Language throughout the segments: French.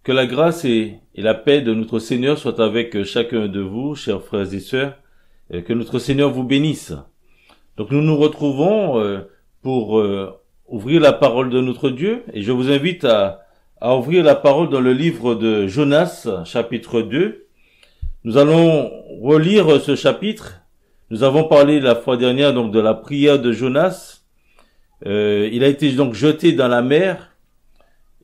Que la grâce et la paix de notre Seigneur soient avec chacun de vous, chers frères et sœurs, et que notre Seigneur vous bénisse. Donc nous nous retrouvons pour ouvrir la parole de notre Dieu, et je vous invite à ouvrir la parole dans le livre de Jonas, chapitre 2. Nous allons relire ce chapitre. Nous avons parlé la fois dernière donc de la prière de Jonas. Il a été donc jeté dans la mer.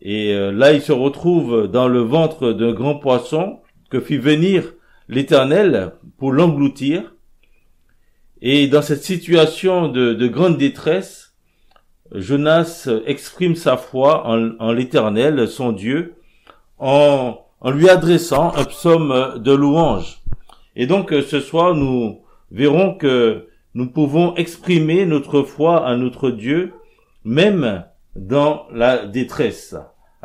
Et là, il se retrouve dans le ventre d'un grand poisson que fit venir l'Éternel pour l'engloutir. Et dans cette situation de grande détresse, Jonas exprime sa foi en l'Éternel, son Dieu, en lui adressant un psaume de louange. Et donc, ce soir, nous verrons que nous pouvons exprimer notre foi à notre Dieu, même dans la détresse.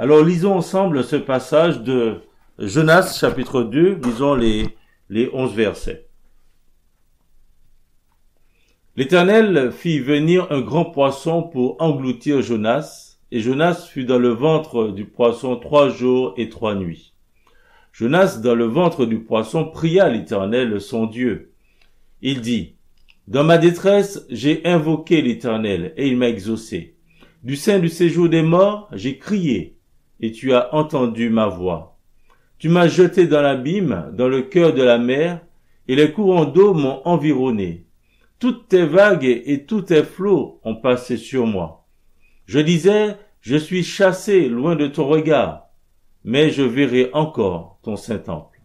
Alors, lisons ensemble ce passage de Jonas, chapitre 2, lisons les 11 versets. L'Éternel fit venir un grand poisson pour engloutir Jonas, et Jonas fut dans le ventre du poisson 3 jours et 3 nuits. Jonas, dans le ventre du poisson, pria l'Éternel, son Dieu. Il dit, « Dans ma détresse, j'ai invoqué l'Éternel, et il m'a exaucé. Du sein du séjour des morts, j'ai crié, et tu as entendu ma voix. Tu m'as jeté dans l'abîme, dans le cœur de la mer, et les courants d'eau m'ont environné. Toutes tes vagues et tous tes flots ont passé sur moi. Je disais, je suis chassé loin de ton regard, mais je verrai encore ton saint temple.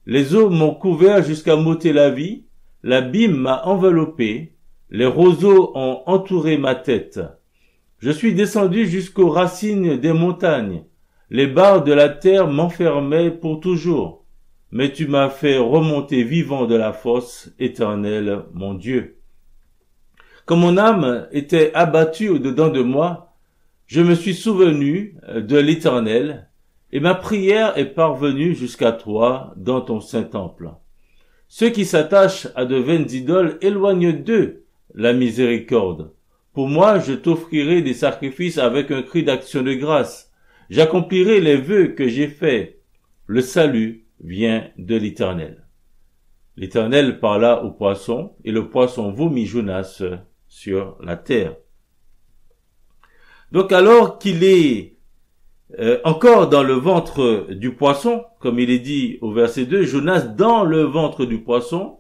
Les eaux m'ont couvert jusqu'à m'ôter la vie, l'abîme m'a enveloppé, les roseaux ont entouré ma tête. Je suis descendu jusqu'aux racines des montagnes. Les barres de la terre m'enfermaient pour toujours. Mais tu m'as fait remonter vivant de la fosse, Éternel, mon Dieu. Quand mon âme était abattue au-dedans de moi, je me suis souvenu de l'Éternel, et ma prière est parvenue jusqu'à toi dans ton saint temple. Ceux qui s'attachent à de vaines idoles éloignent d'eux la miséricorde. Pour moi, je t'offrirai des sacrifices avec un cri d'action de grâce. J'accomplirai les vœux que j'ai faits. Le salut vient de l'Éternel. L'Éternel parla au poisson, et le poisson vomit Jonas sur la terre. Donc alors qu'il est encore dans le ventre du poisson, comme il est dit au verset 2, Jonas dans le ventre du poisson,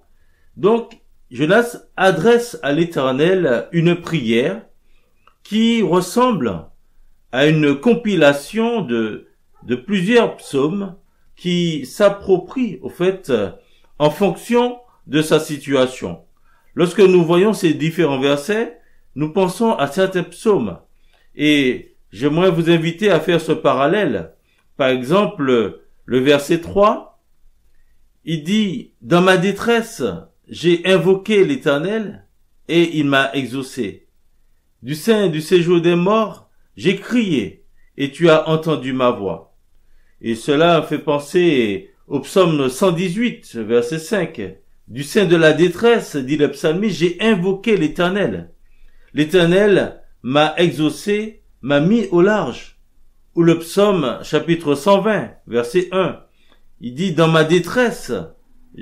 donc Jonas adresse à l'Éternel une prière qui ressemble à une compilation de plusieurs psaumes qui s'approprient au fait en fonction de sa situation. Lorsque nous voyons ces différents versets, nous pensons à certains psaumes et j'aimerais vous inviter à faire ce parallèle. Par exemple, le verset 3, il dit « Dans ma détresse, j'ai invoqué l'Éternel, et il m'a exaucé. Du sein du séjour des morts, j'ai crié, et tu as entendu ma voix. » Et cela fait penser au psaume 118, verset 5. « Du sein de la détresse, dit le psalmiste, j'ai invoqué l'Éternel. L'Éternel m'a exaucé, m'a mis au large. » Ou le psaume chapitre 120, verset 1. Il dit « Dans ma détresse,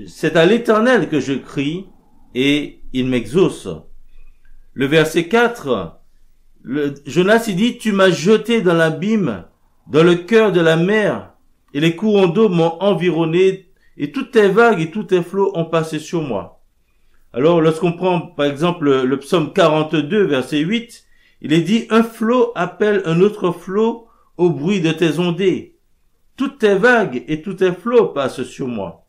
c'est à l'Éternel que je crie, et il m'exauce. » Le verset 4, Jonas il dit, « Tu m'as jeté dans l'abîme, dans le cœur de la mer, et les courants d'eau m'ont environné, et toutes tes vagues et tous tes flots ont passé sur moi. » Alors, lorsqu'on prend, par exemple, le psaume 42, verset 8, il est dit, « Un flot appelle un autre flot au bruit de tes ondées. Toutes tes vagues et tous tes flots passent sur moi. »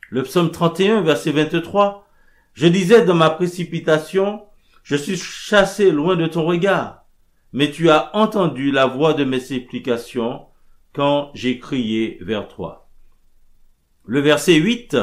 Le psaume 31, verset 23, « Je disais dans ma précipitation, je suis chassé loin de ton regard, mais tu as entendu la voix de mes supplications quand j'ai crié vers toi. » Le verset 8,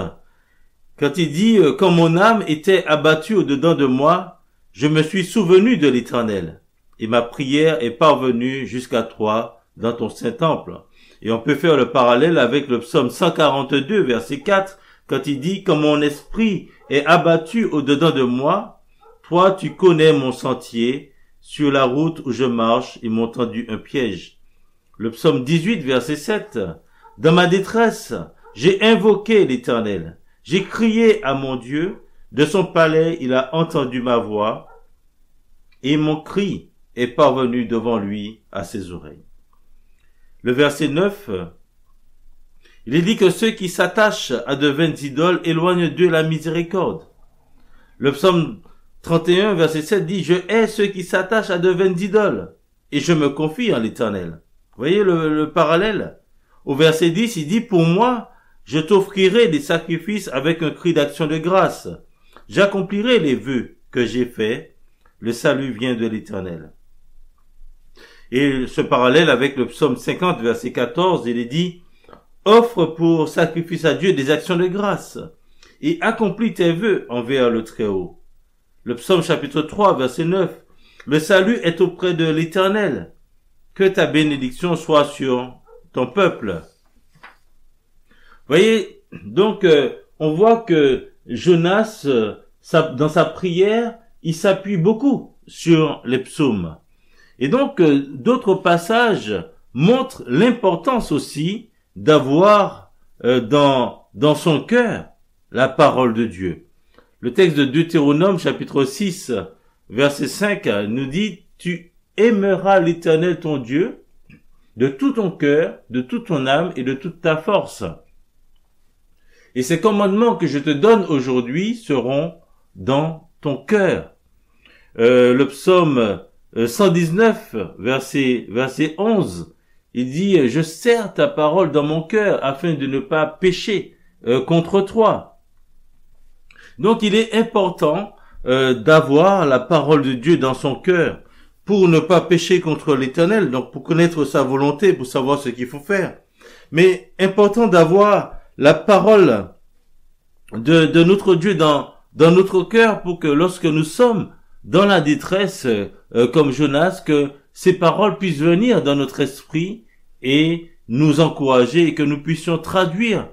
quand il dit « Quand mon âme était abattue au-dedans de moi, je me suis souvenu de l'Éternel, et ma prière est parvenue jusqu'à toi dans ton saint temple. » Et on peut faire le parallèle avec le psaume 142, verset 4, quand il dit « Quand mon esprit est abattu au-dedans de moi, toi tu connais mon sentier, sur la route où je marche, ils m'ont tendu un piège. » Le psaume 18, verset 7. Dans ma détresse, j'ai invoqué l'Éternel. J'ai crié à mon Dieu. De son palais, il a entendu ma voix. Et mon cri est parvenu devant lui à ses oreilles. Le verset 9. Il est dit que ceux qui s'attachent à de vaines idoles éloignent d'eux la miséricorde. Le psaume 31, verset 7 dit, je hais ceux qui s'attachent à de vaines idoles, et je me confie en l'Éternel. Vous voyez le parallèle? Au verset 10, il dit, pour moi, je t'offrirai des sacrifices avec un cri d'action de grâce. J'accomplirai les vœux que j'ai faits. Le salut vient de l'Éternel. Et ce parallèle avec le psaume 50, verset 14, il est dit, offre pour sacrifice à Dieu des actions de grâce et accomplis tes vœux envers le Très-Haut. Le psaume chapitre 3, verset 9, le salut est auprès de l'Éternel. Que ta bénédiction soit sur ton peuple. Voyez, donc, on voit que Jonas, dans sa prière, il s'appuie beaucoup sur les psaumes. Et donc, d'autres passages montrent l'importance aussi d'avoir dans son cœur la parole de Dieu. Le texte de Deutéronome, chapitre 6, verset 5, nous dit, tu aimeras l'Éternel ton Dieu de tout ton cœur, de toute ton âme et de toute ta force. Et ces commandements que je te donne aujourd'hui seront dans ton cœur. Le psaume 119, verset 11, il dit, je serre ta parole dans mon cœur afin de ne pas pécher contre toi. Donc il est important d'avoir la parole de Dieu dans son cœur pour ne pas pécher contre l'Éternel, donc pour connaître sa volonté, pour savoir ce qu'il faut faire. Mais important d'avoir la parole de notre Dieu dans notre cœur pour que lorsque nous sommes dans la détresse, comme Jonas, que ces paroles puissent venir dans notre esprit et nous encourager et que nous puissions traduire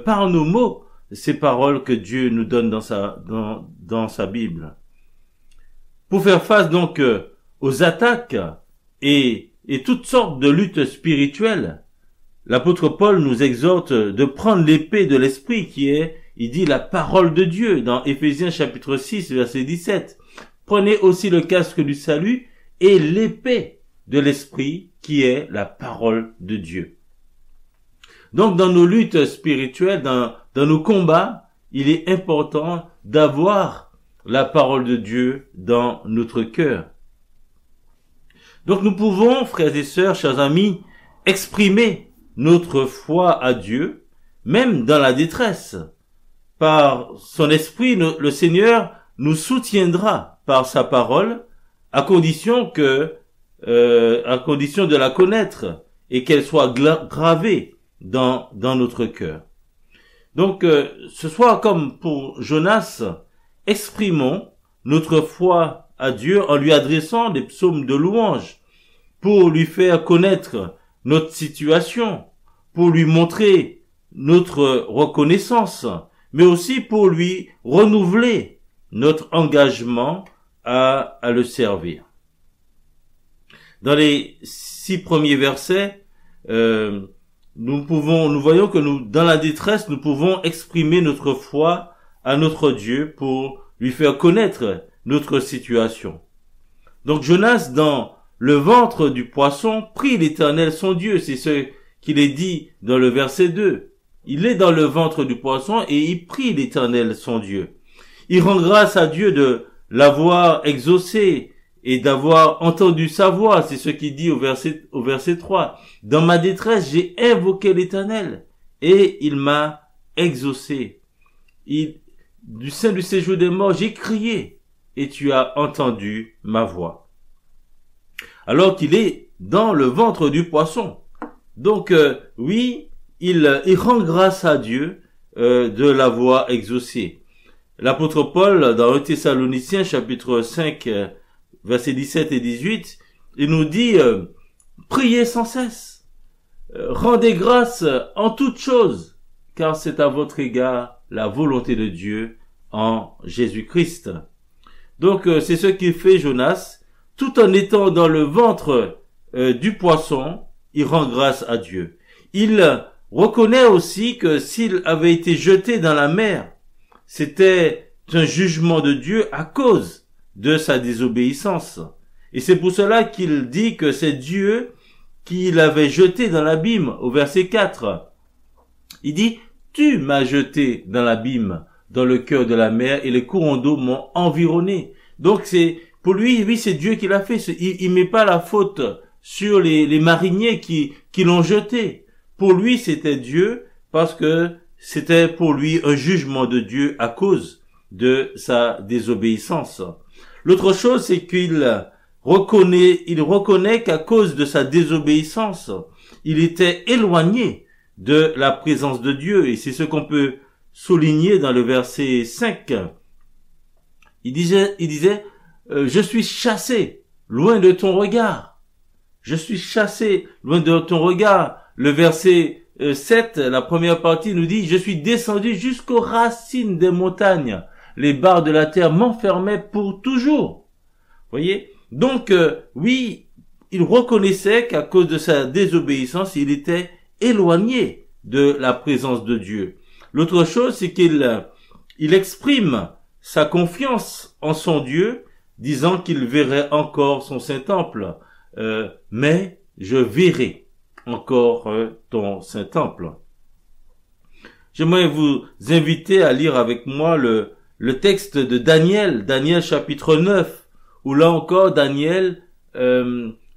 par nos mots ces paroles que Dieu nous donne dans sa Bible. Pour faire face donc aux attaques et toutes sortes de luttes spirituelles, l'apôtre Paul nous exhorte de prendre l'épée de l'esprit qui est, il dit, la parole de Dieu dans Éphésiens chapitre 6 verset 17. Prenez aussi le casque du salut et l'épée de l'esprit qui est la parole de Dieu. Donc dans nos luttes spirituelles, dans nos combats, il est important d'avoir la parole de Dieu dans notre cœur. Donc nous pouvons, frères et sœurs, chers amis, exprimer notre foi à Dieu, même dans la détresse. Par son esprit, le Seigneur nous soutiendra par sa parole, à condition de la connaître et qu'elle soit gravée dans notre cœur. Donc, ce soir, comme pour Jonas, exprimons notre foi à Dieu en lui adressant des psaumes de louange pour lui faire connaître notre situation, pour lui montrer notre reconnaissance, mais aussi pour lui renouveler notre engagement à le servir. Dans les 6 premiers versets, nous voyons que dans la détresse, nous pouvons exprimer notre foi à notre Dieu pour lui faire connaître notre situation. Donc Jonas, dans le ventre du poisson, prie l'Éternel son Dieu. C'est ce qu'il est dit dans le verset 2. Il est dans le ventre du poisson et il prie l'Éternel son Dieu. Il rend grâce à Dieu de l'avoir exaucé et d'avoir entendu sa voix. C'est ce qu'il dit au verset 3. Dans ma détresse, j'ai invoqué l'Éternel et il m'a exaucé. Du sein du séjour des morts, j'ai crié et tu as entendu ma voix. Alors qu'il est dans le ventre du poisson. Donc, oui, il rend grâce à Dieu de l'avoir exaucé. L'apôtre Paul, dans 1 Thessaloniciens, chapitre 5, versets 17 et 18, il nous dit, priez sans cesse, rendez grâce en toutes choses, car c'est à votre égard la volonté de Dieu en Jésus-Christ. Donc, c'est ce qu'il fait Jonas, tout en étant dans le ventre du poisson, il rend grâce à Dieu. Il reconnaît aussi que s'il avait été jeté dans la mer, c'était un jugement de Dieu à cause de sa désobéissance. Et c'est pour cela qu'il dit que c'est Dieu qui l'avait jeté dans l'abîme, au verset 4. Il dit, tu m'as jeté dans l'abîme, dans le cœur de la mer, et les courants d'eau m'ont environné. Donc pour lui, oui, c'est Dieu qui l'a fait. Il met pas la faute sur les mariniers qui l'ont jeté. Pour lui, c'était Dieu, parce que c'était pour lui un jugement de Dieu à cause de sa désobéissance. L'autre chose, c'est qu'il reconnaît qu'à cause de sa désobéissance, il était éloigné de la présence de Dieu. Et c'est ce qu'on peut souligner dans le verset 5. Il disait, je suis chassé loin de ton regard. Je suis chassé loin de ton regard. Le verset 7, la première partie nous dit, je suis descendu jusqu'aux racines des montagnes. Les barres de la terre m'enfermaient pour toujours. Voyez? Donc, oui, il reconnaissait qu'à cause de sa désobéissance, il était éloigné de la présence de Dieu. L'autre chose, c'est qu'il exprime sa confiance en son Dieu, disant qu'il verrait encore son Saint-Temple. Mais je verrai encore ton Saint-Temple. J'aimerais vous inviter à lire avec moi le texte de Daniel chapitre 9, où là encore Daniel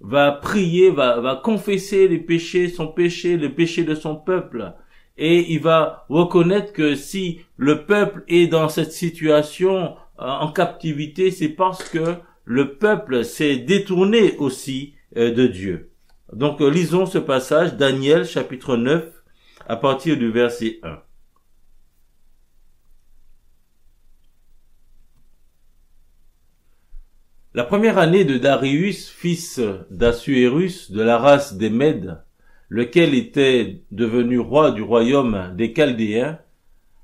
va prier, va confesser les péchés, son péché, le péché de son peuple. Et il va reconnaître que si le peuple est dans cette situation en captivité, c'est parce que le peuple s'est détourné aussi de Dieu. Donc lisons ce passage, Daniel chapitre 9, à partir du verset 1. La première année de Darius, fils d'Assuérus, de la race des Mèdes, lequel était devenu roi du royaume des Chaldéens,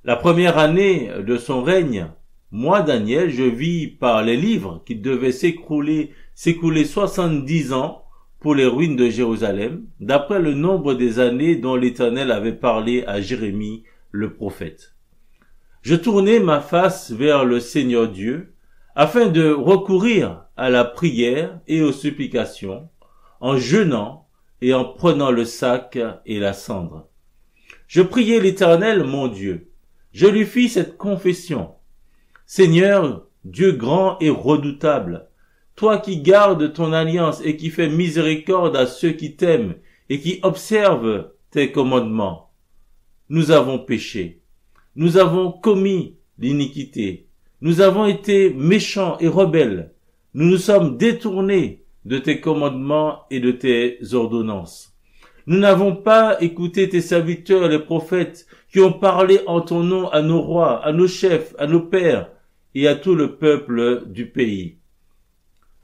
la première année de son règne, moi, Daniel, je vis par les livres qu'il devait s'écouler 70 ans pour les ruines de Jérusalem, d'après le nombre des années dont l'Éternel avait parlé à Jérémie, le prophète. Je tournai ma face vers le Seigneur Dieu, afin de recourir à la prière et aux supplications, en jeûnant et en prenant le sac et la cendre. Je priai l'Éternel, mon Dieu. Je lui fis cette confession. Seigneur, Dieu grand et redoutable, toi qui gardes ton alliance et qui fais miséricorde à ceux qui t'aiment et qui observent tes commandements, nous avons péché. Nous avons commis l'iniquité. Nous avons été méchants et rebelles. Nous nous sommes détournés de tes commandements et de tes ordonnances. Nous n'avons pas écouté tes serviteurs, les prophètes, qui ont parlé en ton nom à nos rois, à nos chefs, à nos pères et à tout le peuple du pays.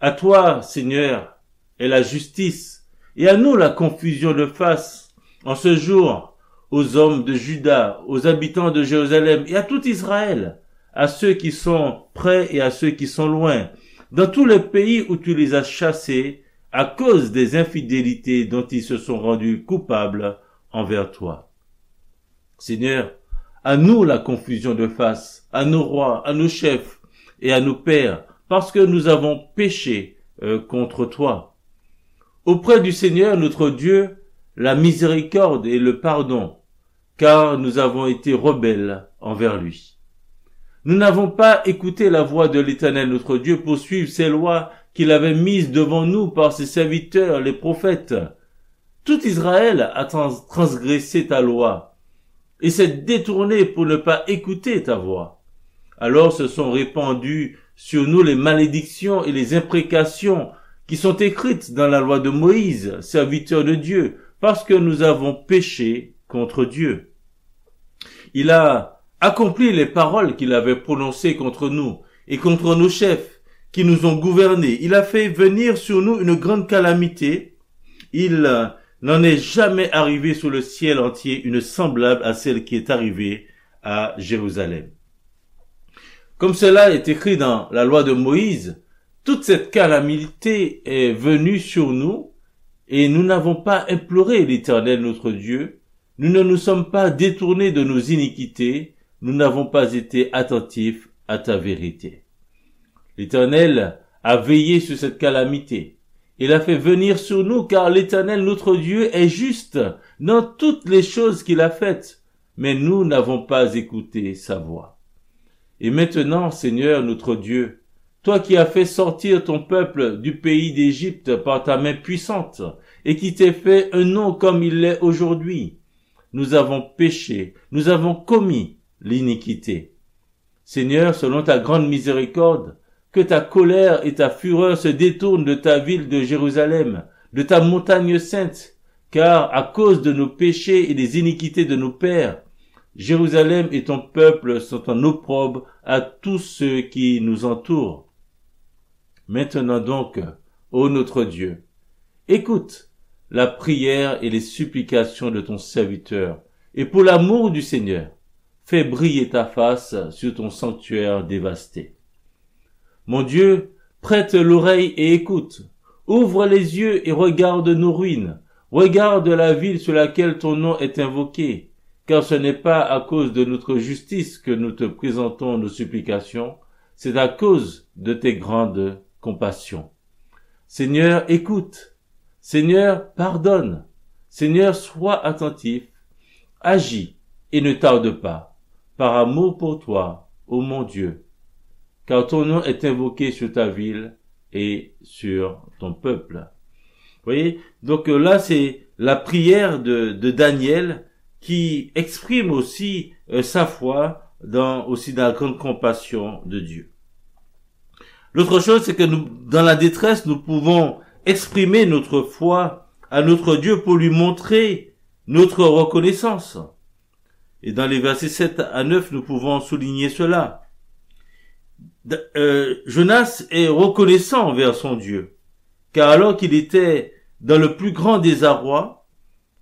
À toi, Seigneur, est la justice, et à nous la confusion de face, en ce jour, aux hommes de Juda, aux habitants de Jérusalem, et à tout Israël, à ceux qui sont près et à ceux qui sont loin, dans tous les pays où tu les as chassés, à cause des infidélités dont ils se sont rendus coupables envers toi. Seigneur, à nous la confusion de face, à nos rois, à nos chefs et à nos pères, parce que nous avons péché contre toi. Auprès du Seigneur notre Dieu, la miséricorde et le pardon, car nous avons été rebelles envers lui. Nous n'avons pas écouté la voix de l'Éternel notre Dieu pour suivre ses lois qu'il avait mises devant nous par ses serviteurs, les prophètes. Tout Israël a transgressé ta loi et s'est détourné pour ne pas écouter ta voix. Alors se sont répandues sur nous les malédictions et les imprécations qui sont écrites dans la loi de Moïse, serviteur de Dieu, parce que nous avons péché contre Dieu. Il a accompli les paroles qu'il avait prononcées contre nous et contre nos chefs qui nous ont gouvernés. Il a fait venir sur nous une grande calamité. Il n'en est jamais arrivé sur le ciel entier une semblable à celle qui est arrivée à Jérusalem. Comme cela est écrit dans la loi de Moïse, toute cette calamité est venue sur nous et nous n'avons pas imploré l'Éternel notre Dieu, nous ne nous sommes pas détournés de nos iniquités, nous n'avons pas été attentifs à ta vérité. L'Éternel a veillé sur cette calamité. Il a fait venir sur nous, car l'Éternel notre Dieu est juste dans toutes les choses qu'il a faites, mais nous n'avons pas écouté sa voix. Et maintenant, Seigneur notre Dieu, toi qui as fait sortir ton peuple du pays d'Égypte par ta main puissante, et qui t'es fait un nom comme il l'est aujourd'hui, nous avons péché, nous avons commis l'iniquité. Seigneur, selon ta grande miséricorde, que ta colère et ta fureur se détournent de ta ville de Jérusalem, de ta montagne sainte, car à cause de nos péchés et des iniquités de nos pères, Jérusalem et ton peuple sont en opprobre à tous ceux qui nous entourent. Maintenant donc, ô notre Dieu, écoute la prière et les supplications de ton serviteur, et pour l'amour du Seigneur, fais briller ta face sur ton sanctuaire dévasté. Mon Dieu, prête l'oreille et écoute. Ouvre les yeux et regarde nos ruines. Regarde la ville sur laquelle ton nom est invoqué, car ce n'est pas à cause de notre justice que nous te présentons nos supplications, c'est à cause de tes grandes compassions. Seigneur, écoute. Seigneur, pardonne. Seigneur, sois attentif. Agis et ne tarde pas, par amour pour toi, ô mon Dieu, car ton nom est invoqué sur ta ville et sur ton peuple. Vous voyez, donc là c'est la prière de Daniel qui exprime aussi sa foi dans la grande compassion de Dieu. L'autre chose, c'est que nous, dans la détresse, nous pouvons exprimer notre foi à notre Dieu pour lui montrer notre reconnaissance. Et dans les versets 7 à 9, nous pouvons souligner cela. Jonas est reconnaissant envers son Dieu, car alors qu'il était dans le plus grand désarroi,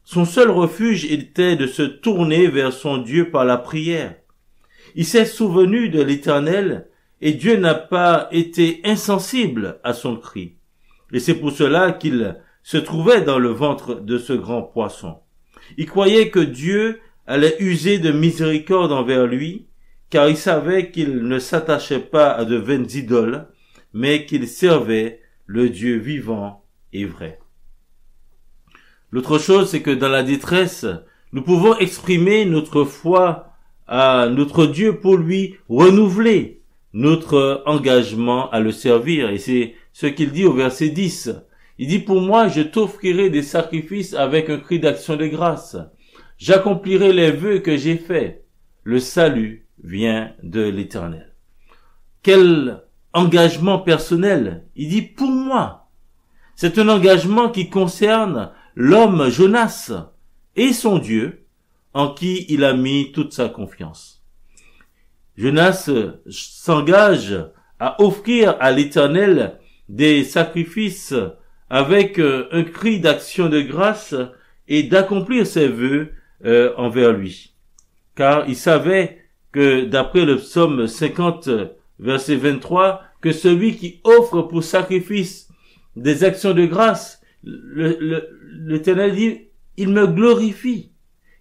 son seul refuge était de se tourner vers son Dieu par la prière. Il s'est souvenu de l'Éternel et Dieu n'a pas été insensible à son cri. Et c'est pour cela qu'il se trouvait dans le ventre de ce grand poisson. Il croyait que Dieu allait user de miséricorde envers lui, car il savait qu'il ne s'attachait pas à de vaines idoles, mais qu'il servait le Dieu vivant et vrai. L'autre chose, c'est que dans la détresse, nous pouvons exprimer notre foi à notre Dieu pour lui renouveler notre engagement à le servir. Et c'est ce qu'il dit au verset 10. Il dit, pour moi, je t'offrirai des sacrifices avec un cri d'action de grâce. J'accomplirai les vœux que j'ai faits. Le salut vient de l'Éternel. Quel engagement personnel. Il dit, pour moi. C'est un engagement qui concerne l'homme Jonas et son Dieu, en qui il a mis toute sa confiance. Jonas s'engage à offrir à l'Éternel des sacrifices avec un cri d'action de grâce et d'accomplir ses vœux envers lui. Car il savait que d'après le psaume 50, verset 23, que celui qui offre pour sacrifice des actions de grâce, l'Éternel dit, il me glorifie.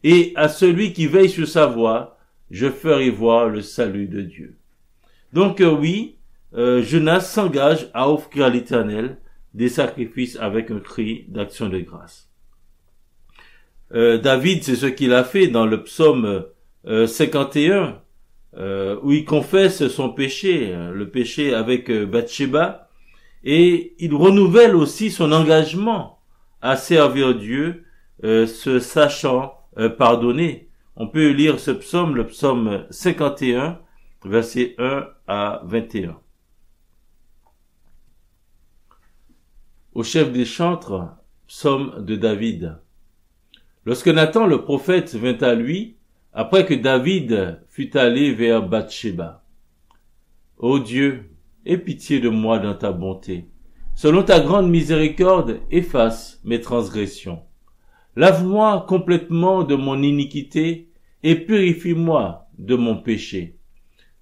Et à celui qui veille sur sa voie, je ferai voir le salut de Dieu. Donc oui, Jonas s'engage à offrir à l'Éternel des sacrifices avec un cri d'action de grâce. David, c'est ce qu'il a fait dans le psaume 51, où il confesse son péché, le péché avec Bathsheba, et il renouvelle aussi son engagement à servir Dieu, se sachant pardonner. On peut lire ce psaume, le psaume 51, versets 1 à 21. Au chef des chantres, psaume de David. Lorsque Nathan le prophète vint à lui, après que David fut allé vers Bathsheba. Ô Dieu, aie pitié de moi dans ta bonté. Selon ta grande miséricorde, efface mes transgressions. Lave-moi complètement de mon iniquité et purifie-moi de mon péché.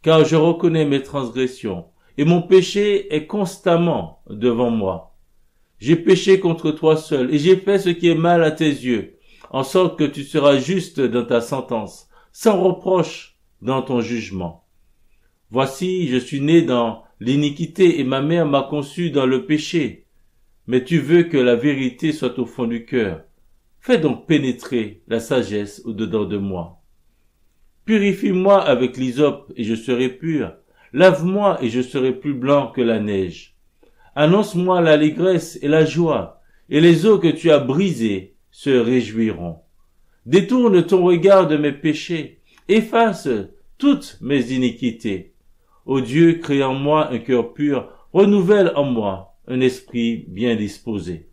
Car je reconnais mes transgressions et mon péché est constamment devant moi. J'ai péché contre toi seul, et j'ai fait ce qui est mal à tes yeux, en sorte que tu seras juste dans ta sentence, sans reproche dans ton jugement. Voici, je suis né dans l'iniquité, et ma mère m'a conçu dans le péché. Mais tu veux que la vérité soit au fond du cœur. Fais donc pénétrer la sagesse au-dedans de moi. Purifie-moi avec l'hysope, et je serai pur. Lave-moi, et je serai plus blanc que la neige. Annonce-moi l'allégresse et la joie, et les eaux que tu as brisées se réjouiront. Détourne ton regard de mes péchés, efface toutes mes iniquités. Ô Dieu, crée en moi un cœur pur, renouvelle en moi un esprit bien disposé.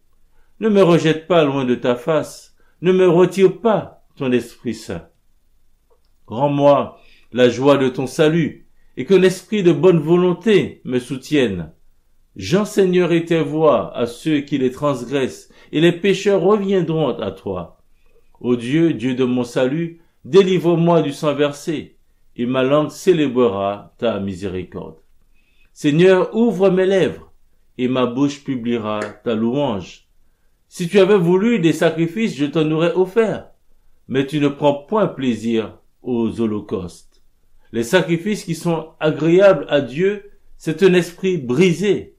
Ne me rejette pas loin de ta face, ne me retire pas ton Esprit Saint. Rends-moi la joie de ton salut, et qu'un esprit de bonne volonté me soutienne. J'enseignerai tes voies à ceux qui les transgressent, et les pécheurs reviendront à toi. Ô Dieu, Dieu de mon salut, délivre-moi du sang versé, et ma langue célébrera ta miséricorde. Seigneur, ouvre mes lèvres, et ma bouche publiera ta louange. Si tu avais voulu des sacrifices, je t'en aurais offert, mais tu ne prends point plaisir aux holocaustes. Les sacrifices qui sont agréables à Dieu, c'est un esprit brisé.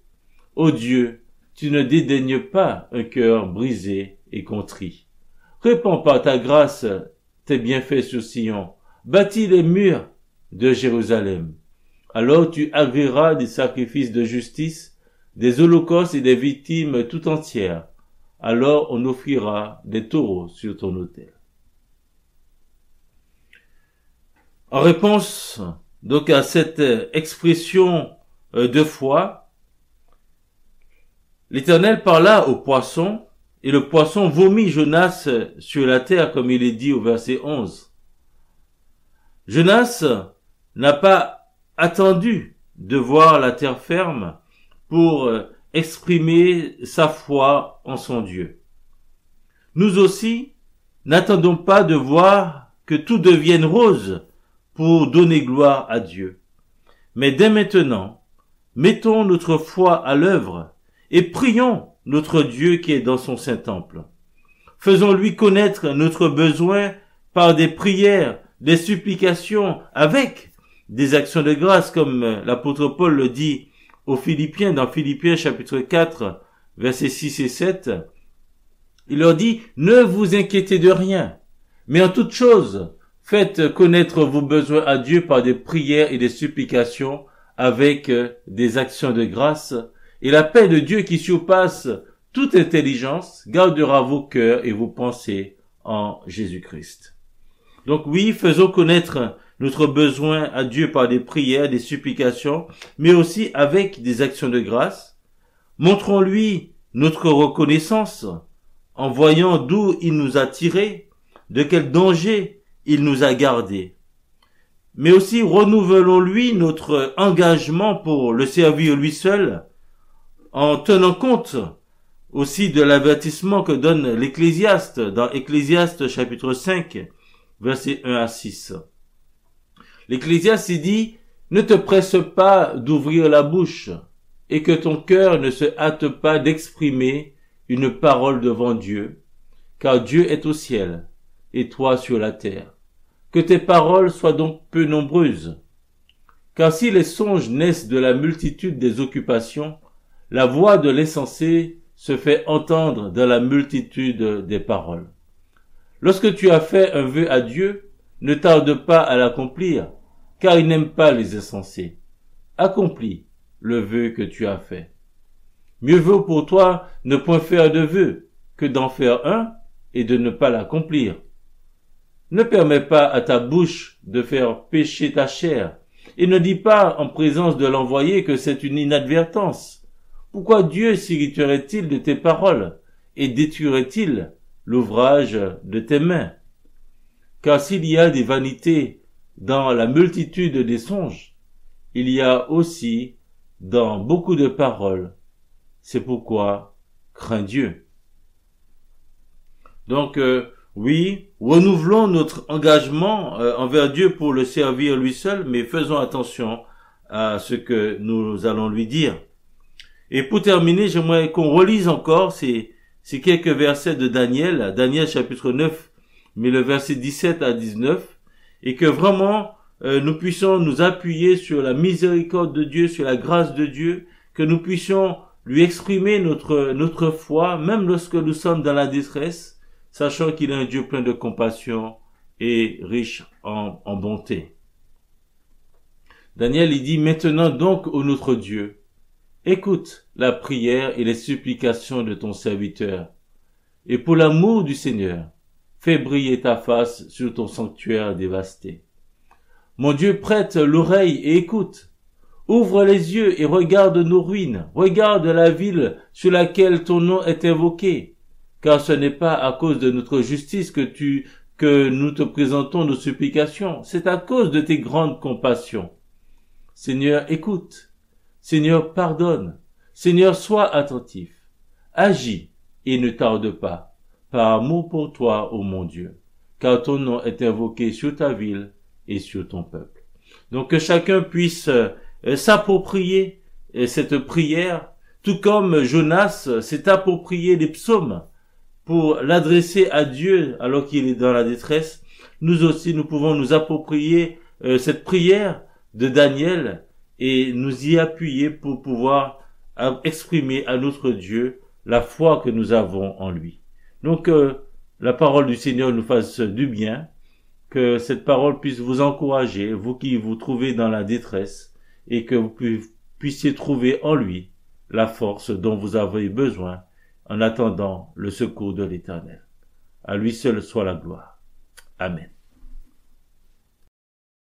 Ô Dieu, tu ne dédaignes pas un cœur brisé et contrit. Répands par ta grâce tes bienfaits sur Sion, bâtis les murs de Jérusalem. Alors tu agréeras des sacrifices de justice, des holocaustes et des victimes tout entières. Alors on offrira des taureaux sur ton autel. En réponse donc à cette expression de foi, l'Éternel parla au poisson, et le poisson vomit Jonas sur la terre, comme il est dit au verset 11. Jonas n'a pas attendu de voir la terre ferme pour exprimer sa foi en son Dieu. Nous aussi, n'attendons pas de voir que tout devienne rose pour donner gloire à Dieu. Mais dès maintenant, mettons notre foi à l'œuvre et prions notre Dieu qui est dans son saint temple. Faisons-lui connaître notre besoin par des prières, des supplications, avec des actions de grâce, comme l'apôtre Paul le dit aux Philippiens, dans Philippiens chapitre 4, versets 6 et 7. Il leur dit, ne vous inquiétez de rien, mais en toute chose, faites connaître vos besoins à Dieu par des prières et des supplications, avec des actions de grâce, et la paix de Dieu qui surpasse toute intelligence gardera vos cœurs et vos pensées en Jésus-Christ. Donc oui, faisons connaître notre besoin à Dieu par des prières, des supplications, mais aussi avec des actions de grâce. Montrons-lui notre reconnaissance en voyant d'où il nous a tirés, de quel danger il nous a gardés. Mais aussi renouvelons-lui notre engagement pour le servir lui seul, en tenant compte aussi de l'avertissement que donne l'Ecclésiaste dans Ecclésiaste chapitre 5, versets 1 à 6. L'Ecclésiaste dit, ne te presse pas d'ouvrir la bouche, et que ton cœur ne se hâte pas d'exprimer une parole devant Dieu, car Dieu est au ciel, et toi sur la terre. Que tes paroles soient donc peu nombreuses. Car si les songes naissent de la multitude des occupations, la voix de l'insensé se fait entendre dans la multitude des paroles. Lorsque tu as fait un vœu à Dieu, ne tarde pas à l'accomplir, car il n'aime pas les insensés. Accomplis le vœu que tu as fait. Mieux vaut pour toi ne point faire de vœu que d'en faire un et de ne pas l'accomplir. Ne permets pas à ta bouche de faire pécher ta chair, et ne dis pas en présence de l'envoyé que c'est une inadvertance. Pourquoi Dieu s'irriterait-il de tes paroles et détruirait-il l'ouvrage de tes mains? Car s'il y a des vanités dans la multitude des songes, il y a aussi dans beaucoup de paroles. C'est pourquoi crains Dieu. Donc, oui, renouvelons notre engagement envers Dieu pour le servir lui seul, mais faisons attention à ce que nous allons lui dire. Et pour terminer, j'aimerais qu'on relise encore ces quelques versets de Daniel, Daniel chapitre 9, mais le verset 17 à 19, et que vraiment nous puissions nous appuyer sur la miséricorde de Dieu, sur la grâce de Dieu, que nous puissions lui exprimer notre foi, même lorsque nous sommes dans la détresse, sachant qu'il est un Dieu plein de compassion et riche en bonté. Daniel, il dit, maintenant donc, ô notre Dieu, écoute la prière et les supplications de ton serviteur, et pour l'amour du Seigneur, fais briller ta face sur ton sanctuaire dévasté. Mon Dieu, prête l'oreille et écoute. Ouvre les yeux et regarde nos ruines. Regarde la ville sur laquelle ton nom est invoqué. Car ce n'est pas à cause de notre justice que nous te présentons nos supplications. C'est à cause de tes grandes compassions. Seigneur, écoute. Seigneur, pardonne. Seigneur, sois attentif. Agis et ne tarde pas. Par amour pour toi, ô mon Dieu. Car ton nom est invoqué sur ta ville et sur ton peuple. Donc que chacun puisse s'approprier cette prière, tout comme Jonas s'est approprié les psaumes pour l'adresser à Dieu alors qu'il est dans la détresse. Nous aussi, nous pouvons nous approprier cette prière de Daniel et nous y appuyer pour pouvoir exprimer à notre Dieu la foi que nous avons en lui. Donc la parole du Seigneur nous fasse du bien, que cette parole puisse vous encourager, vous qui vous trouvez dans la détresse, et que vous puissiez trouver en lui la force dont vous avez besoin en attendant le secours de l'Éternel. À lui seul soit la gloire. Amen.